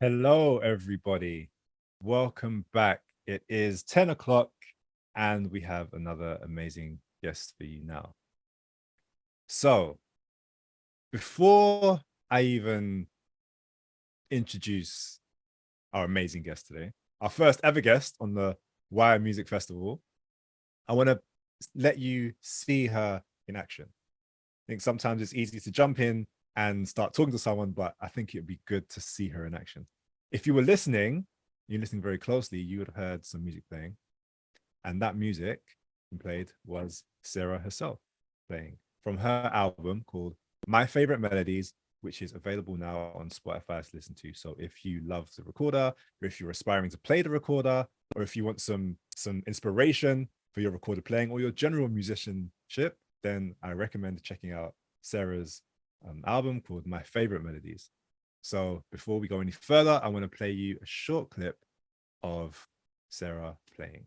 Hello, everybody. Welcome back. It is 10 o'clock, and we have another amazing guest for you now. So, before I even introduce our amazing guest today, our first ever guest on the Wire Music Festival, I want to let you see her in action. I think sometimes it's easy to jump in and start talking to someone, but I think it'd be good to see her in action. If you were listening, you're listening very closely, you would have heard some music playing. And that music played was Sarah herself playing from her album called My Favorite Melodies, which is available now on Spotify to listen to. So if you love the recorder, or if you're aspiring to play the recorder, or if you want some inspiration for your recorder playing or your general musicianship, then I recommend checking out Sarah's album called My Favorite Melodies. So before we go any further, I want to play you a short clip of Sarah playing.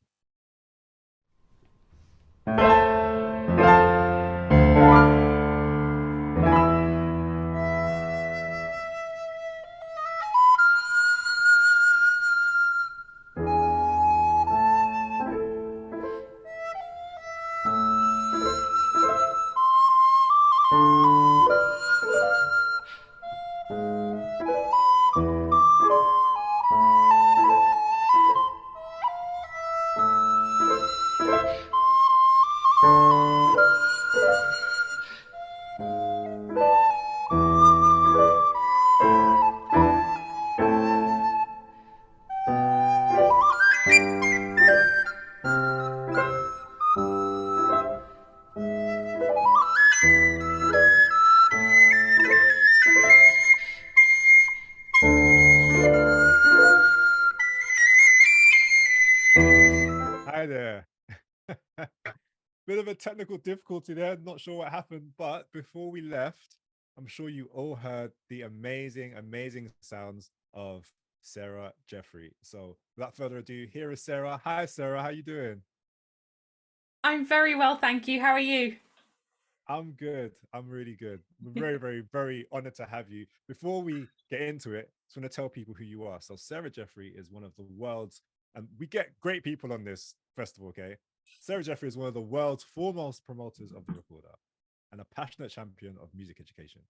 Hi there. Bit of a technical difficulty there. Not sure what happened, but before we left, I'm sure you all heard the amazing sounds of Sarah Jeffery. So without further ado, here is Sarah. Hi, Sarah. How you doing? I'm very well, thank you. How are you? I'm good. I'm really good. We're very honored to have you. Before we get into it, I just want to tell people who you are. So Sarah Jeffery is one of the world's, and we get great people on this festival, okay? Sarah Jeffery is one of the world's foremost promoters of the recorder and a passionate champion of music education.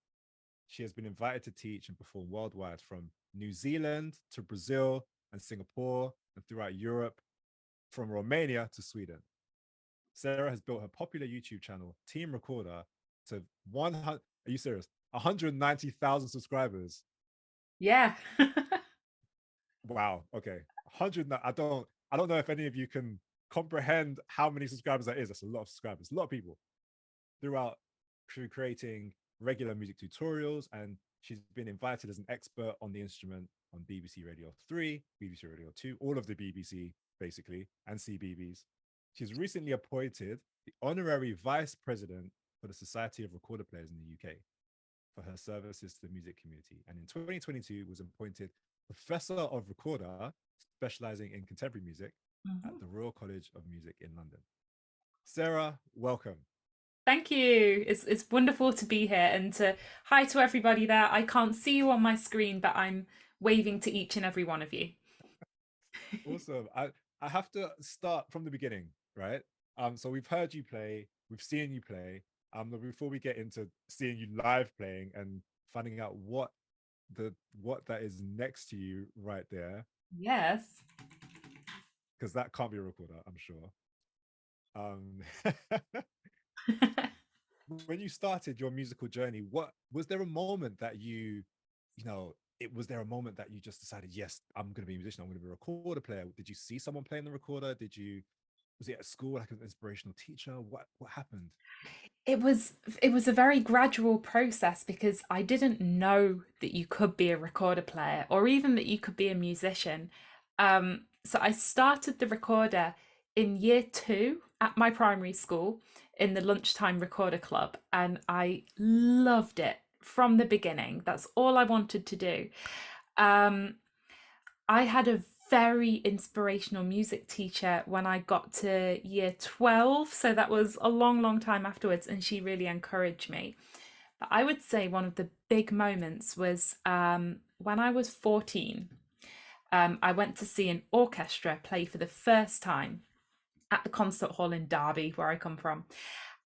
She has been invited to teach and perform worldwide from New Zealand to Brazil and Singapore and throughout Europe, from Romania to Sweden. Sarah has built her popular YouTube channel, Team Recorder, to 100. Are you serious? 190,000 subscribers. Yeah. Wow. Okay. 100. I don't know if any of you can comprehend how many subscribers that is. That's a lot of subscribers. A lot of people throughout through creating regular music tutorials, and she's been invited as an expert on the instrument on BBC Radio 3, BBC Radio 2, all of the BBC basically, and CBBS. She's recently appointed the honorary vice president for the Society of Recorder Players in the UK for her services to the music community. And in 2022 was appointed professor of recorder, specializing in contemporary music at Mhm. the Royal College of Music in London. Sarah, welcome. Thank you. It's wonderful to be here and to hi to everybody there. I can't see you on my screen, but I'm waving to each and every one of you. Awesome. I have to start from the beginning, right? So we've heard you play, we've seen you play. But before we get into seeing you live playing and finding out what that is next to you right there, Yes. because that can't be a recorder, I'm sure. Um, when you started your musical journey, what was there a moment that was there a moment that you just decided, yes, I'm going to be a musician, I'm going to be a recorder player? Did you see someone playing the recorder? Was it at school, like an inspirational teacher? What happened? It was it was a very gradual process because I didn't know that you could be a recorder player or even that you could be a musician. So I started the recorder in year two at my primary school in the lunchtime recorder club, and I loved it from the beginning. That's all I wanted to do. Um, I had a very inspirational music teacher when I got to year 12. So that was a long time afterwards, and she really encouraged me. But I would say one of the big moments was when I was 14. I went to see an orchestra play for the first time at the concert hall in Derby, where I come from.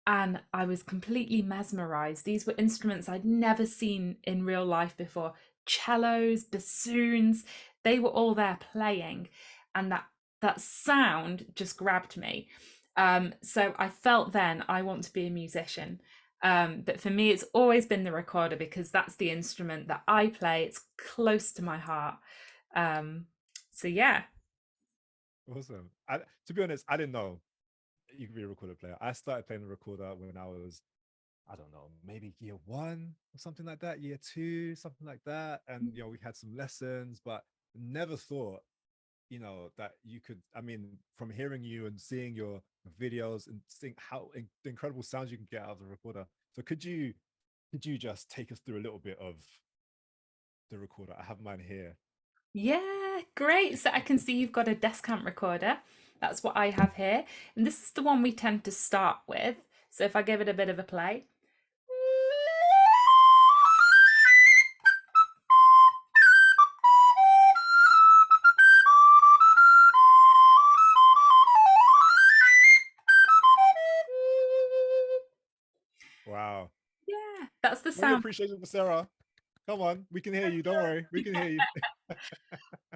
And I was completely mesmerized. These were instruments I'd never seen in real life before. Cellos, bassoons, they were all there playing. And that sound just grabbed me. So I felt then I want to be a musician. But for me, it's always been the recorder because that's the instrument that I play. It's close to my heart. So yeah. Awesome. To be honest, I didn't know you could be a recorder player. I started playing the recorder when I was, I don't know, maybe year one or something like that, year two, something like that. And we had some lessons, but never thought, that you could. I mean, from hearing you and seeing your videos and seeing how the incredible sounds you can get out of the recorder. So could you just take us through a little bit of the recorder? I have mine here. Yeah, great. So I can see you've got a descant recorder. That's what I have here. And this is the one we tend to start with. So if I give it a bit of a play. Wow. Yeah, that's the All the sound. appreciation for Sarah. Come on, we can hear you. Don't worry, we can hear you.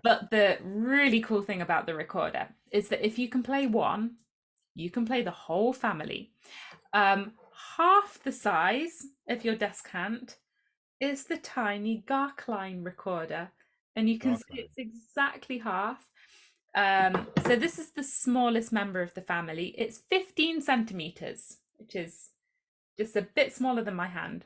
But the really cool thing about the recorder is that if you can play one, you can play the whole family. Half the size of your descant is the tiny Garkline recorder, and you can see Garkline. it's exactly half. So this is the smallest member of the family. It's 15 centimeters, which is just a bit smaller than my hand.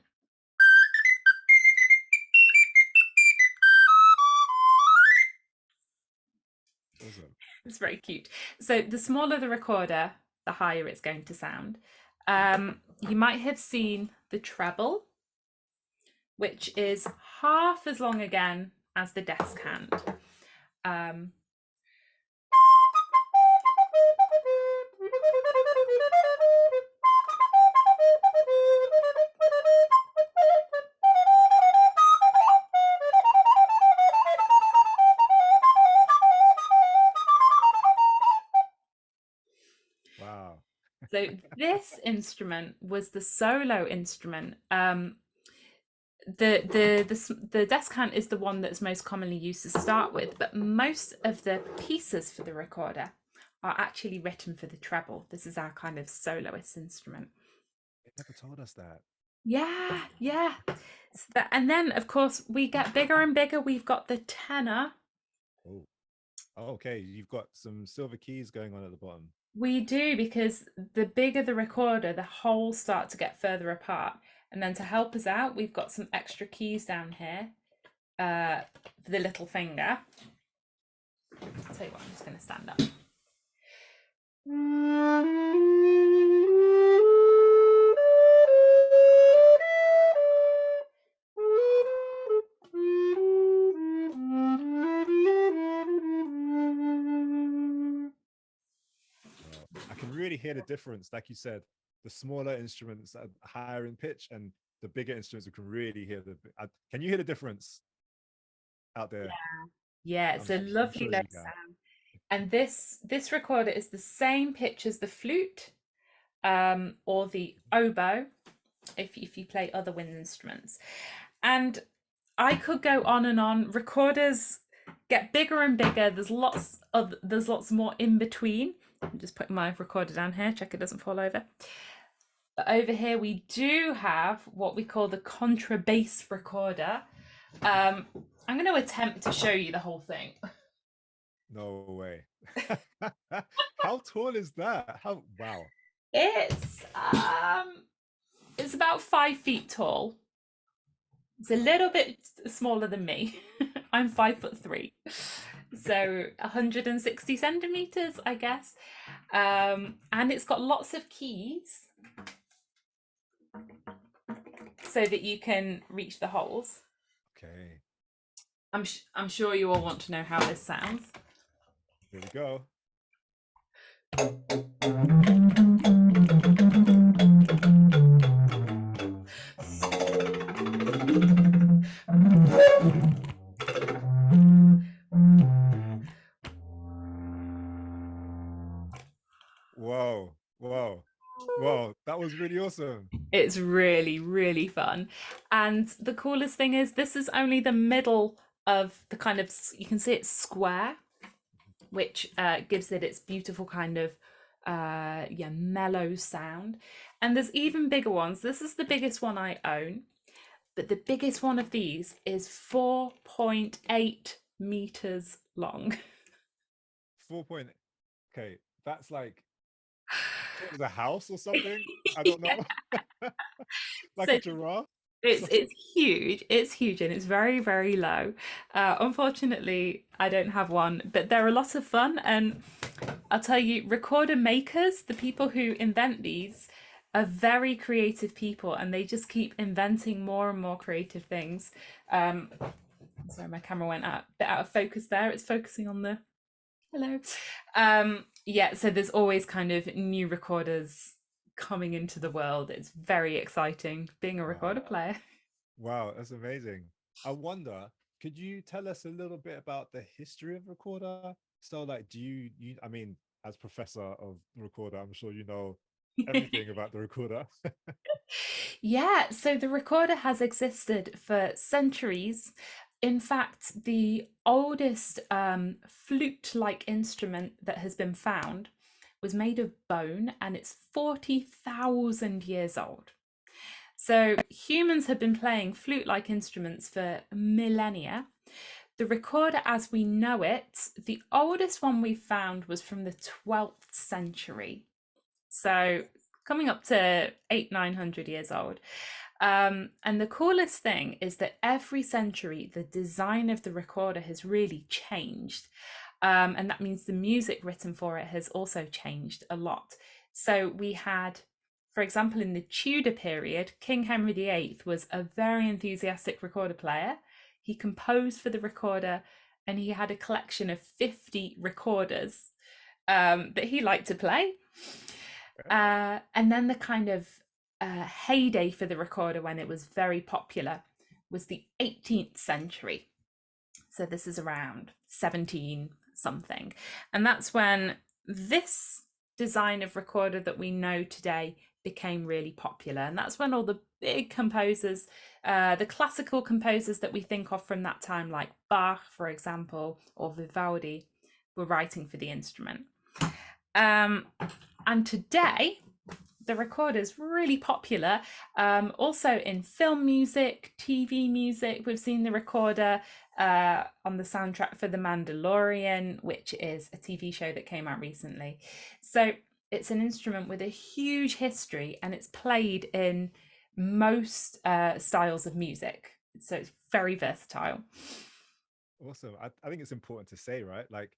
Awesome. It's very cute. So the smaller the recorder, the higher it's going to sound. You might have seen the treble, which is half as long again as the descant. Wow. So this instrument was the solo instrument. The descant is the one that's most commonly used to start with, but most of the pieces for the recorder are actually written for the treble. This is our kind of soloist instrument. They never told us that. Yeah. And then, of course, we get bigger and bigger. We've got the tenor. Oh, okay. You've got some silver keys going on at the bottom. We do, because the bigger the recorder, the holes start to get further apart. And then to help us out, we've got some extra keys down here for the little finger. I'll tell you what, I'm just going to stand up. I can really hear the difference. Like you said, the smaller instruments are higher in pitch, and the bigger instruments, we can really hear can you hear the difference out there? Yeah, it's a lovely low sound. And this recorder is the same pitch as the flute or the oboe, if you play other wind instruments. And I could go on and on. Recorders get bigger and bigger. There's lots more in between. I'm just putting my recorder down here, check it doesn't fall over. But over here we do have what we call the contrabass recorder. I'm going to attempt to show you the whole thing. No way. How tall is that? Wow. It's about 5 feet tall. It's a little bit smaller than me. I'm 5'3", so 160 centimeters, I guess. And it's got lots of keys so that you can reach the holes. Okay. I'm sure you all want to know how this sounds. Here we go. That was really awesome. It's really, really fun. And the coolest thing is, this is only the middle of the kind of, you can see it's square, which gives it its beautiful kind of, yeah, mellow sound. And there's even bigger ones. This is the biggest one I own, but the biggest one of these is 4.8 meters long. 4 point. Okay, that's like tall as a house or something. I don't know. Like a So giraffe. it's So, it's huge. It's huge and it's very, very low. Unfortunately, I don't have one, but they're a lot of fun. And I'll tell you, recorder makers, the people who invent these, are very creative people, and they just keep inventing more and more creative things. Um, Sorry, my camera went a bit out of focus there. It's focusing on the hello. Yeah, so there's always kind of new recorders coming into the world. It's very exciting being a recorder wow. player. Wow, that's amazing. I wonder, could you tell us a little bit about the history of recorder? So, like, do I mean, as professor of recorder, I'm sure you know everything about the recorder. Yeah, so the recorder has existed for centuries. In fact, the oldest flute-like instrument that has been found was made of bone, and it's 40,000 years old. So humans have been playing flute-like instruments for millennia. The recorder as we know it, the oldest one we found was from the 12th century. So coming up to 900 years old. And the coolest thing is that every century, the design of the recorder has really changed. And that means the music written for it has also changed a lot. So we had, for example, in the Tudor period, King Henry VIII was a very enthusiastic recorder player. He composed for the recorder, and he had a collection of 50 recorders that he liked to play. And then the kind of heyday for the recorder, when it was very popular, was the 18th century. So this is around 17 something. And that's when this design of recorder that we know today became really popular. And that's when all the big composers, the classical composers that we think of from that time, like Bach, for example, or Vivaldi, were writing for the instrument. And today, the recorder is really popular. Also in film music, TV music, we've seen the recorder on the soundtrack for The Mandalorian, which is a TV show that came out recently. So it's an instrument with a huge history, and it's played in most styles of music. So it's very versatile. Awesome. I think it's important to say, right? Like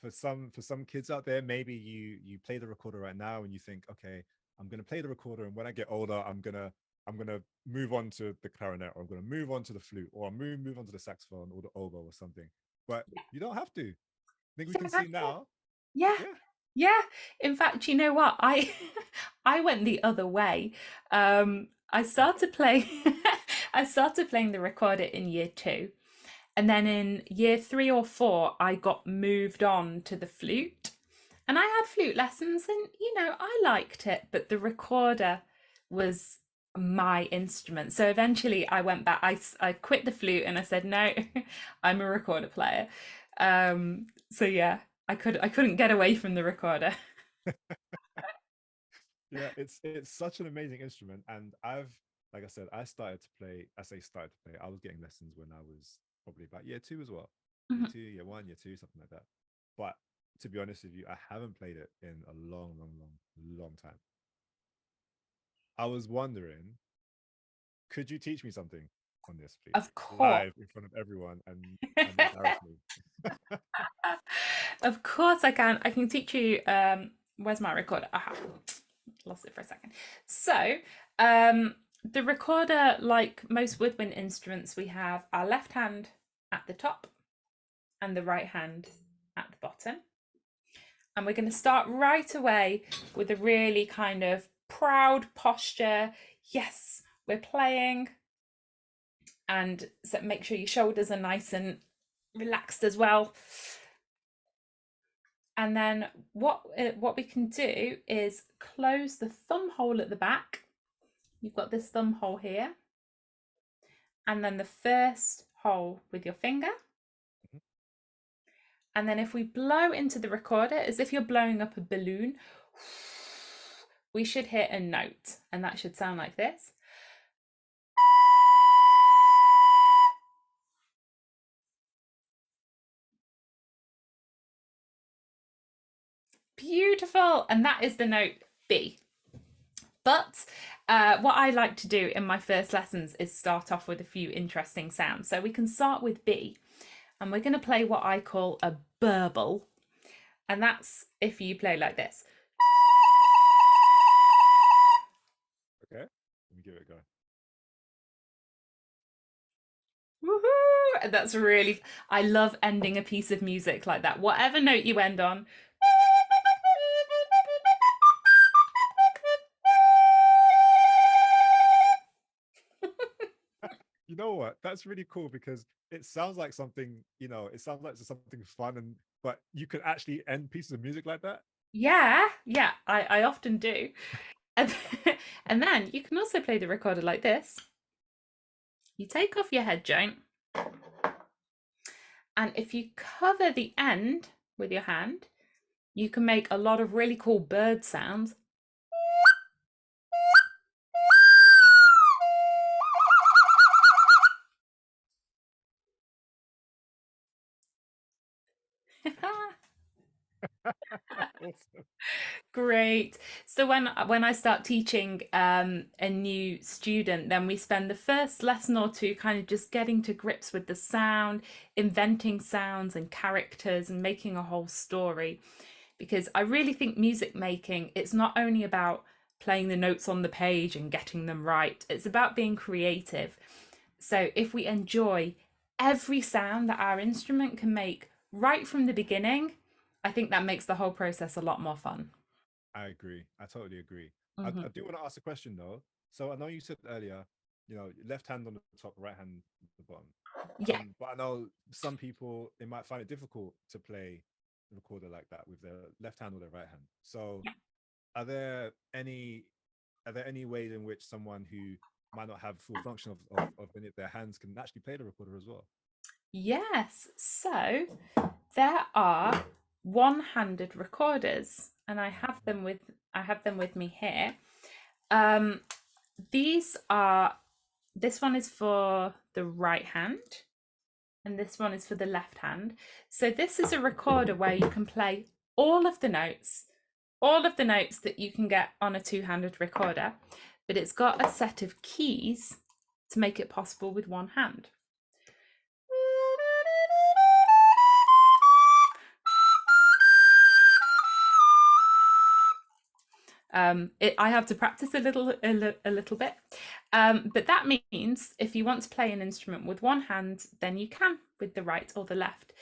for some kids out there, maybe you play the recorder right now and you think, okay, I'm gonna play the recorder, and when I get older, I'm gonna move on to the clarinet, or I'm gonna move on to the flute, or move on to the saxophone or the oboe or something. But you don't have to. I think we can see now. Yeah, Yeah. yeah. In fact, you know what? I I went the other way. I started playing I started playing the recorder in year two. And then in year 3 or 4, I got moved on to the flute. And I had flute lessons, and I liked it, but the recorder was my instrument. So eventually I went back, I quit the flute and I said, no, I'm a recorder player. So yeah, I couldn't get away from the recorder. Yeah, it's such an amazing instrument. And like I said, I started to play. I say started to play. I was getting lessons when I was probably about year two as well. Year Mhm. two, year one, year two, something like that. But to be honest with you, I haven't played it in a long, long, long, long time. I was wondering, could you teach me something on this, please? Of course. Live in front of everyone and embarrass me. Of course I can. I can teach you. Where's my recorder? Aha, lost it for a second. So, the recorder, like most woodwind instruments, we have our left hand at the top and the right hand at the bottom. And we're going to start right away with a really kind of proud posture. Yes, we're playing. And so make sure your shoulders are nice and relaxed as well. And then what we can do is close the thumb hole at the back. You've got this thumb hole here, and then the first hole with your finger. Mhm. And then if we blow into the recorder as if you're blowing up a balloon, we should hit a note, and that should sound like this. Beautiful. And that is the note B. But what I like to do in my first lessons is start off with a few interesting sounds. So we can start with B, and we're going to play what I call a burble. And that's if you play like this. Okay, let me give it a go. Woohoo! And that's really, I love ending a piece of music like that. Whatever note you end on. You know what? That's really cool because it sounds like something, it sounds like something fun and but you can actually end pieces of music like that. Yeah, yeah, I often do. And, and then you can also play the recorder like this. You take off your head joint, and if you cover the end with your hand, you can make a lot of really cool bird sounds. Awesome. Great. So when I start teaching a new student, then we spend the first lesson or two kind of just getting to grips with the sound, inventing sounds and characters, and making a whole story. Because I really think music making, it's not only about playing the notes on the page and getting them right, it's about being creative. So if we enjoy every sound that our instrument can make right from the beginning, I think that makes the whole process a lot more fun. I agree. I totally agree. I Mhm. do want to ask a question though. So I know you said earlier, left hand on the top, right hand on the bottom. Yeah. But I know some people they might find it difficult to play the recorder like that with their left hand or their right hand. So Yeah. are there any are there any ways in which someone who might not have full function of any of their hands can actually play the recorder as well? Yes. So there are one-handed recorders, and I have them with me here. Um, these are this one is for the right hand, and this one is for the left hand. So this is a recorder where you can play all of the notes, all of the notes that you can get on a two-handed recorder, but it's got a set of keys to make it possible with one hand. I have to practice a little bit, but that means if you want to play an instrument with one hand, then you can with the right or the left.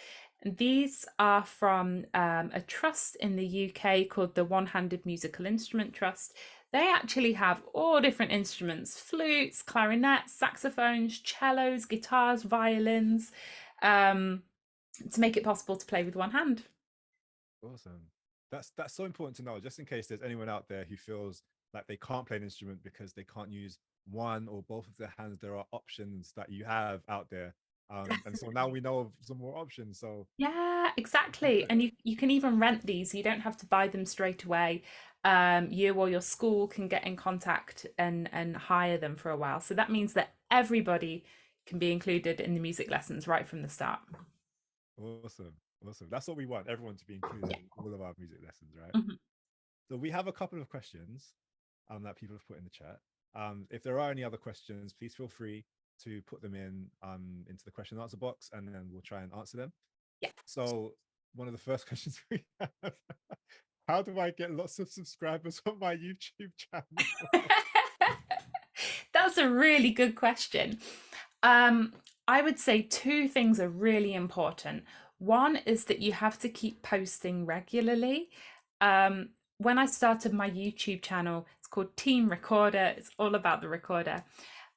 And these are from a trust in the UK called the One-Handed Musical Instrument Trust. They actually have all different instruments: flutes, clarinets, saxophones, cellos, guitars, violins, um, to make it possible to play with one hand. Awesome. That's so important to know, just in case there's anyone out there who feels like they can't play an instrument because they can't use one or both of their hands. There are options that you have out there. And so now Definitely. we know of some more options. So Yeah, exactly. And you can even rent these. You don't have to buy them straight away. You or your school can get in contact and hire them for a while. So that means that everybody can be included in the music lessons right from the start. awesome. Awesome. That's what we want, everyone to be included Yeah. in all of our music lessons, right? Mhm. So we have a couple of questions that people have put in the chat. If there are any other questions, please feel free to put them in into the question and answer box, and then we'll try and answer them. Yeah. So one of the first questions we have: how do I get lots of subscribers on my YouTube channel? That's a really good question. Um, I would say two things are really important. One is that you have to keep posting regularly. When I started my YouTube channel, it's called Team Recorder. It's all about the recorder.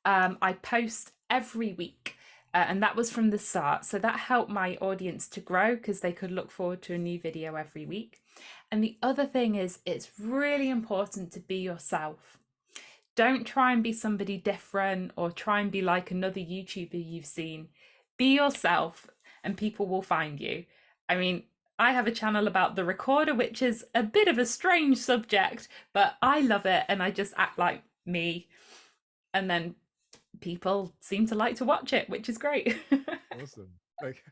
I post every week. And that was from the start. So that helped my audience to grow because they could look forward to a new video every week. And the other thing is, it's really important to be yourself. Don't try and be somebody different or try and be like another YouTuber you've seen. Be yourself and people will find you. I mean, I have a channel about the recorder, which is a bit of a strange subject, but I love it and I just act like me. And then people seem to like to watch it, which is great. Awesome. Like,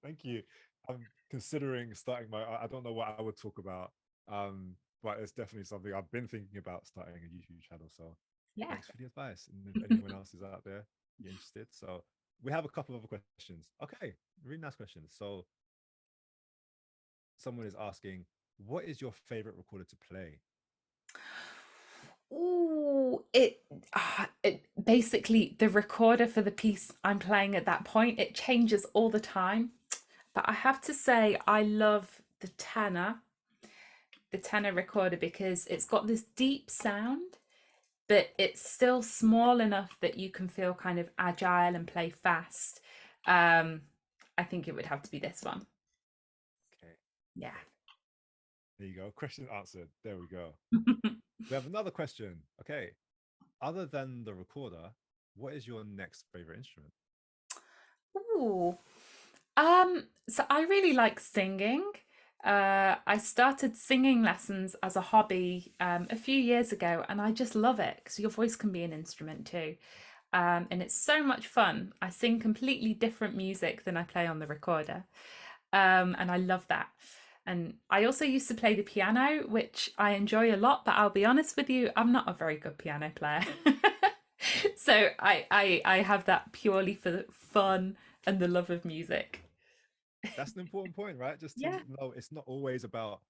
thank you. I'm considering starting my. I don't know what I would talk about, but it's definitely something I've been thinking about starting a YouTube channel. So, Yeah. thanks for the advice. And if anyone else is out there, you're interested. So, we have a couple of other questions. Okay, really nice questions. So, someone is asking, what is your favorite recorder to play? Ooh, it basically the recorder for the piece I'm playing at that point, it changes all the time. But I have to say I love the tenor recorder because it's got this deep sound, but it's still small enough that you can feel kind of agile and play fast. Um, I think it would have to be this one. Okay, Yeah. there you go. Question answered. There we go. We have another question. Okay, other than the recorder, what is your next favorite instrument? Ooh. So I really like singing. I started singing lessons as a hobby a few years ago, and I just love it because your voice can be an instrument too. And it's so much fun. I sing completely different music than I play on the recorder, and I love that. And I also used to play the piano, which I enjoy a lot, but I'll be honest with you, I'm not a very good piano player. So I have that purely for the fun and the love of music. That's an important point, right? Just to Yeah. know it's not always about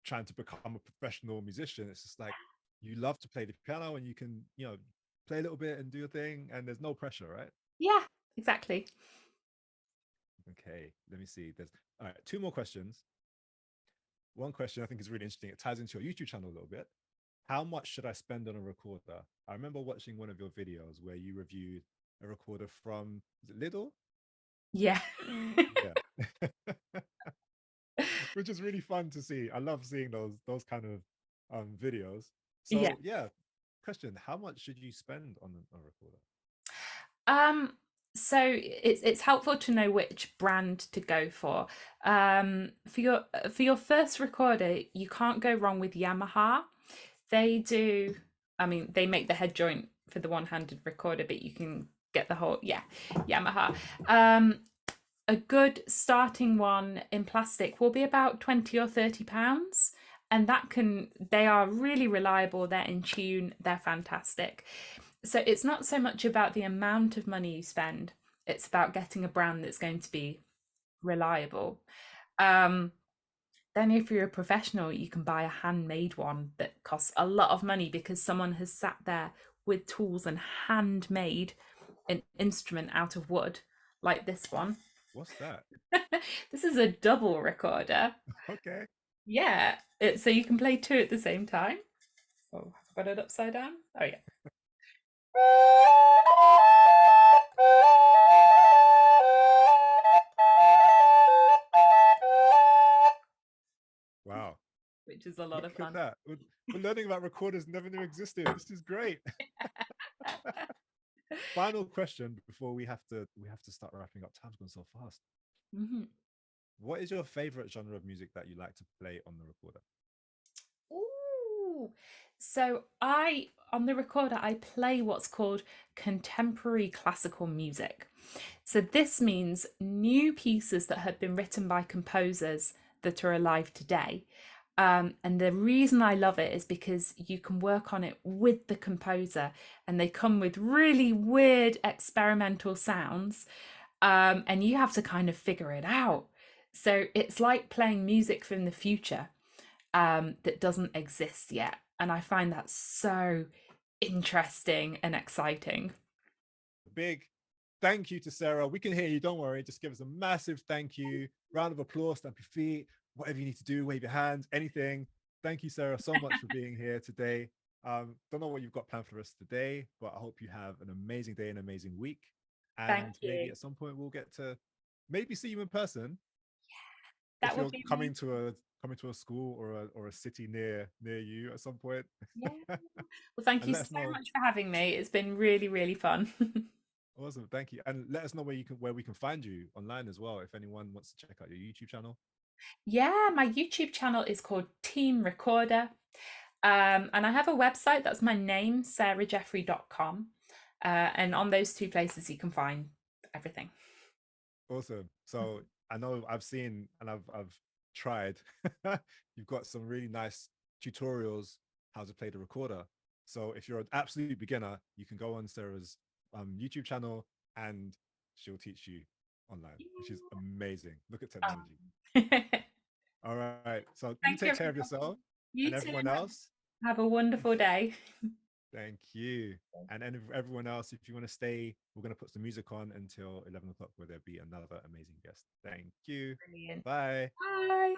trying to become a professional musician. It's just like you love to play the piano and you can, play a little bit and do your thing, and there's no pressure, right? Yeah, exactly. Okay, let me see. There's all right, two more questions. One question I think is really interesting. It ties into your YouTube channel a little bit. How much should I spend on a recorder? I remember watching one of your videos where you reviewed a recorder from, is it Lidl? Yeah. Yeah. Which is really fun to see. I love seeing those kind of videos. Yeah. So yeah, question: how much should you spend on a recorder? Um, so it's helpful to know which brand to go for. For your first recorder, you can't go wrong with Yamaha. They do, I mean, they make the head joint for the one-handed recorder, but you can get the whole, yeah, Yamaha. A good starting one in plastic will be about 20 or 30 pounds. And they are really reliable, they're in tune, they're fantastic. So it's not so much about the amount of money you spend, it's about getting a brand that's going to be reliable. Um, then, if you're a professional, you can buy a handmade one that costs a lot of money because someone has sat there with tools and handmade an instrument out of wood, like this one. What's that? This is a double recorder. Okay. Yeah, so you can play two at the same time. Oh, I've got it upside down. Oh, yeah. Wow. Which is a lot Look of at fun. that. We're learning about recorders never knew existed. This is great. Final question before we have to start wrapping up. Time's gone so fast. Mhm. What is your favorite genre of music that you like to play on the recorder? Ooh. So on the recorder, I play what's called contemporary classical music. So this means new pieces that have been written by composers that are alive today. And the reason I love it is because you can work on it with the composer and they come with really weird experimental sounds. And you have to kind of figure it out. So it's like playing music from the future that doesn't exist yet. And I find that so interesting and exciting. Big thank you to Sarah. We can hear you. Don't worry. Just give us a massive thank you. Round of applause. Stamp your feet. Whatever you need to do. Wave your hands. Anything. Thank you, Sarah, so much for being here today. Don't know what you've got planned for us today, but I hope you have an amazing day and amazing week. Thank And maybe you. at some point we'll get to maybe see you in person if That would you're be coming amazing. to a school or a city near you at some point. Yeah. Well, thank And you let so us know. much for having me. It's been really, really fun. Awesome, thank you. And let us know where we can find you online as well if anyone wants to check out your YouTube channel. Yeah, my YouTube channel is called Team Recorder. And I have a website that's my name, sarahjeffrey.com. And on those two places, you can find everything. Awesome. So I know I've seen and I've tried. You've got some really nice tutorials how to play the recorder. So if you're an absolute beginner, you can go on Sarah's YouTube channel and she'll teach you online, which is amazing. Look at Um, technology. Thank All right. So you you, take care of everyone. yourself and You too. everyone else. Have a wonderful day. Thank you. And everyone else, if you want to stay, we're going to put some music on until 11 o'clock where there'll be another amazing guest. Thank you. Brilliant. Bye. Bye.